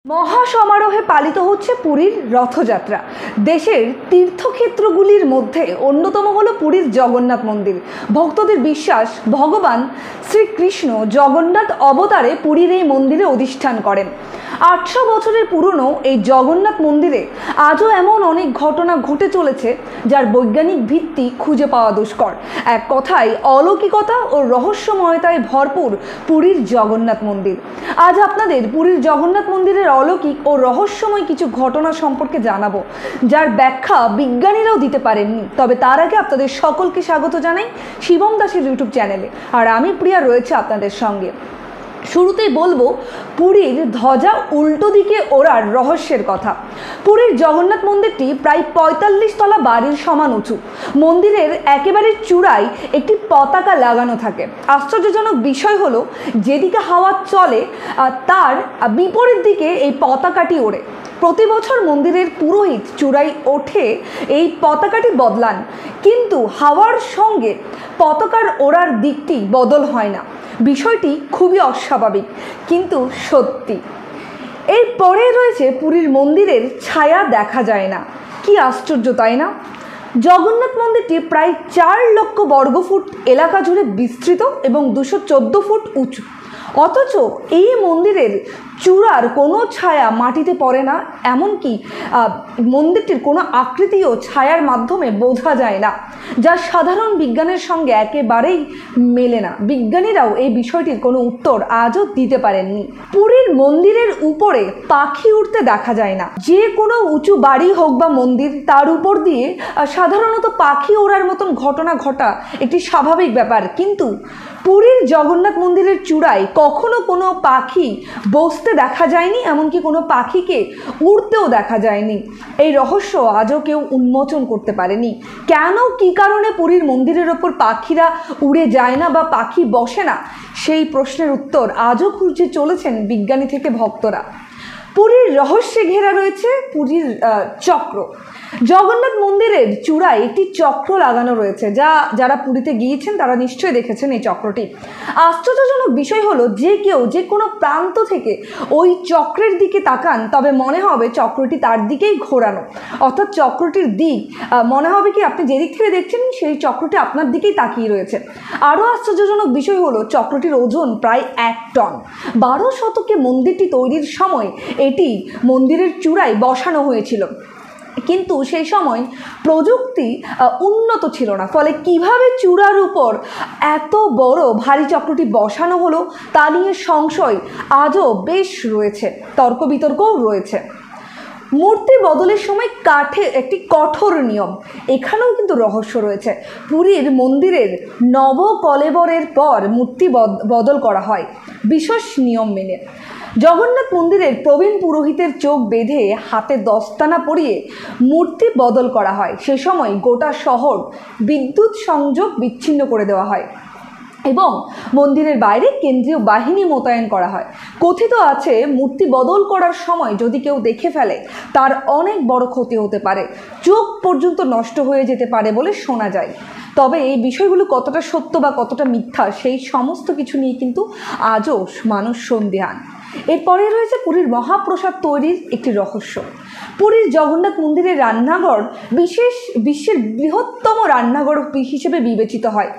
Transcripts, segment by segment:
মহাসমারোহে পালিত হচ্ছে পুরীর রথযাত্রা। দেশের তীর্থক্ষেত্রগুলির মধ্যে অন্যতম হলো পুরীর জগন্নাথ মন্দির। ভক্তদের বিশ্বাস, ভগবান শ্রীকৃষ্ণ জগন্নাথ অবতারে পুরীর এই মন্দিরে অধিষ্ঠান করেন। 800 বছরের পুরনো এই জগন্নাথ মন্দিরে আজও এমন অনেক ঘটনা ঘটে চলেছে যার বৈজ্ঞানিক ভিত্তি খুঁজে পাওয়া দুষ্কর। এক কথায় অলৌকিকতা ও রহস্যময়তায় ভরপুর পুরীর জগন্নাথ মন্দির। আজ আপনাদের পুরীর জগন্নাথ মন্দিরের অলৌকিক ও রহস্যময় কিছু ঘটনা সম্পর্কে জানাবো, যার ব্যাখ্যা বিজ্ঞানীরাও দিতে পারেননি। তবে তার আগে আপনাদের সকলকে স্বাগত জানাই শিবম দাসের ইউটিউব চ্যানেলে, আর আমি প্রিয়া রয়েছে আপনাদের সঙ্গে। শুরুতেই বলবো পুরীর ধ্বজা উল্টো দিকে ওড়ার রহস্যের কথা। পুরীর জগন্নাথ মন্দিরটি প্রায় 45 তলা বাড়ির সমান উঁচু। মন্দিরের একেবারে চূড়ায় একটি পতাকা লাগানো থাকে। আশ্চর্যজনক বিষয় হলো, যেদিকে হাওয়া চলে তার বিপরীত দিকে এই পতাকাটি ওড়ে। প্রতি বছর মন্দিরের পুরোহিত চূড়ায় ওঠে এই পতাকাটি বদলান, কিন্তু হাওয়ার সঙ্গে পতাকার ওড়ার দিকটি বদল হয় না। বিষয়টি খুবই অস্বাভাবিক কিন্তু সত্যি। এরপরে রয়েছে পুরীর মন্দিরের ছায়া দেখা যায় না। কি আশ্চর্য, তাই না? জগন্নাথ মন্দিরটি প্রায় 4 লক্ষ বর্গফুট এলাকা জুড়ে বিস্তৃত এবং 214 ফুট উঁচু। অথচ এই মন্দিরের চূড়ার কোনো ছায়া মাটিতে পড়ে না, এমনকি মন্দিরটির কোনো আকৃতিও ছায়ার মাধ্যমে বোঝা যায় না, যা সাধারণ বিজ্ঞানের সঙ্গে একেবারেই মেলে না। বিজ্ঞানীরাও এই বিষয়টির কোনো উত্তর আজও দিতে পারেননি। পুরীর মন্দিরের উপরে পাখি উড়তে দেখা যায় না। যে কোনো উঁচু বাড়ি হোক বা মন্দির, তার উপর দিয়ে সাধারণত পাখি ওড়ার মতন ঘটনা ঘটা একটি স্বাভাবিক ব্যাপার, কিন্তু পুরীর জগন্নাথ মন্দিরের চূড়ায় কখনো কোনো পাখি বসতে দেখা যায়নি, এমনকি কোনো পাখিকে উড়তেও দেখা যায়নি। এই রহস্য আজও কেউ উন্মোচন করতে পারেনি। কেন, কী কারণে পুরীর মন্দিরের ওপর পাখিরা উড়ে যায় না বা পাখি বসে না, সেই প্রশ্নের উত্তর আজও খুঁজে চলেছেন বিজ্ঞানী থেকে ভক্তরা। পুরীর রহস্যে ঘেরা রয়েছে পুরীর চক্র। জগন্নাথ মন্দিরের চূড়ায় একটি চক্র লাগানো রয়েছে, যারা পুরীতে গিয়েছেন তারা নিশ্চয়ই দেখেছেন এই চক্রটি। আশ্চর্যজনক বিষয় হলো, যে কেউ যে কোনো প্রান্ত থেকে ওই চক্রের দিকে তাকান, তবে মনে হবে চক্রটি তার দিকেই ঘোরানো, অর্থাৎ চক্রটির দিক মনে হবে কি আপনি যেদিক থেকে দেখছেন সেই চক্রটি আপনার দিকেই তাকিয়ে রয়েছে। আরও আশ্চর্যজনক বিষয় হলো, চক্রটির ওজন প্রায় 1 টন। 12 শতকে মন্দিরটি তৈরির সময় এটি মন্দিরের চূড়ায় বসানো হয়েছিল, কিন্তু সেই সময় প্রযুক্তি উন্নত ছিল না। ফলে কিভাবে চূড়ার উপর এত বড় ভারী চক্রটি বসানো হলো তা নিয়ে সংশয় আজও বেশ রয়েছে, তর্ক বিতর্কও রয়েছে। মূর্তি বদলের সময় কাঠের একটি কঠোর নিয়ম, এখানেও কিন্তু রহস্য রয়েছে। পুরীর মন্দিরের নবকলেবরের পর মূর্তি বদল করা হয় বিশেষ নিয়ম মেনে। জগন্নাথ মন্দিরের প্রবীণ পুরোহিতের চোখ বেঁধে হাতে দস্তানা পরিয়ে মূর্তি বদল করা হয়। সে সময় গোটা শহর বিদ্যুৎ সংযোগ বিচ্ছিন্ন করে দেওয়া হয় এবং মন্দিরের বাইরে কেন্দ্রীয় বাহিনী মোতায়েন করা হয়। কথিত আছে, মূর্তি বদল করার সময় যদি কেউ দেখে ফেলে তার অনেক বড় ক্ষতি হতে পারে, চোখ পর্যন্ত নষ্ট হয়ে যেতে পারে বলে শোনা যায়। তবে এই বিষয়গুলো কতটা সত্য বা কতটা মিথ্যা, সেই সমস্ত কিছু নিয়ে কিন্তু আজও মানুষ সন্দিহান। এরপরে রয়েছে পুরীর মহাপ্রসাদ তৈরির একটি রহস্য। পুরীর জগন্নাথ মন্দিরের রান্নাঘর বিশ্বের বৃহত্তম রান্নাঘর হিসেবে বিবেচিত হয়।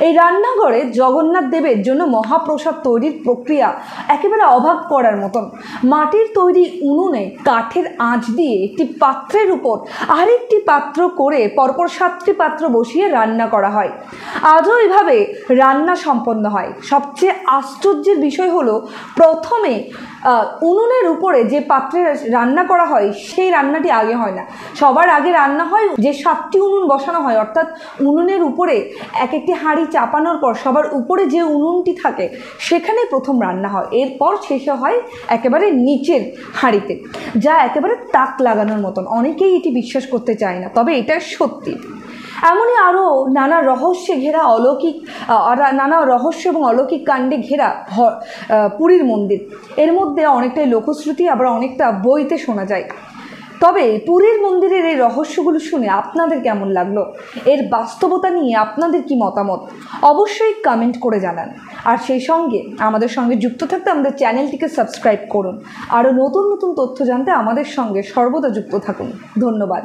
এই রান্নাঘরে জগন্নাথ দেবের জন্য মহাপ্রসাদ তৈরির প্রক্রিয়া একেবারে অবাক করার মতন। মাটির তৈরি উনুনে কাঠের আঁচ দিয়ে একটি পাত্রের উপর আরেকটি পাত্র করে পরপর 7টি পাত্র বসিয়ে রান্না করা হয়। আজও এভাবে রান্না সম্পন্ন হয়। সবচেয়ে আশ্চর্যের বিষয় হলো, প্রথমে উনুনের উপরে যে পাত্রে রান্না করা হয় সেই রান্নাটি আগে হয় না। সবার আগে রান্না হয় যে 7টি উনুন বসানো হয়, অর্থাৎ উনুনের উপরে এক একটি হাঁড়ি চাপানোর পর সবার উপরে যে উনুনটি থাকে সেখানে প্রথম রান্না হয়। এরপর শেষে হয় একেবারে নিচের হাঁড়িতে, যা একেবারে তাক লাগানোর মতন। অনেকেই এটি বিশ্বাস করতে চায় না, তবে এটা সত্যি। এমনই আরও নানা রহস্যে ঘেরা নানা রহস্য এবং অলৌকিক কাণ্ডে ঘেরা পুরীর মন্দির। এর মধ্যে অনেকটাই লোকশ্রুতি, আবার অনেকটা বইতে শোনা যায়। তবে পুরীর মন্দিরের এই রহস্যগুলো শুনে আপনাদের কেমন লাগলো, এর বাস্তবতা নিয়ে আপনাদের কি মতামত অবশ্যই কমেন্ট করে জানান। আর সেই সঙ্গে আমাদের সঙ্গে যুক্ত থাকতে আমাদের চ্যানেলটিকে সাবস্ক্রাইব করুন। আরও নতুন নতুন তথ্য জানতে আমাদের সঙ্গে সর্বদা যুক্ত থাকুন। ধন্যবাদ।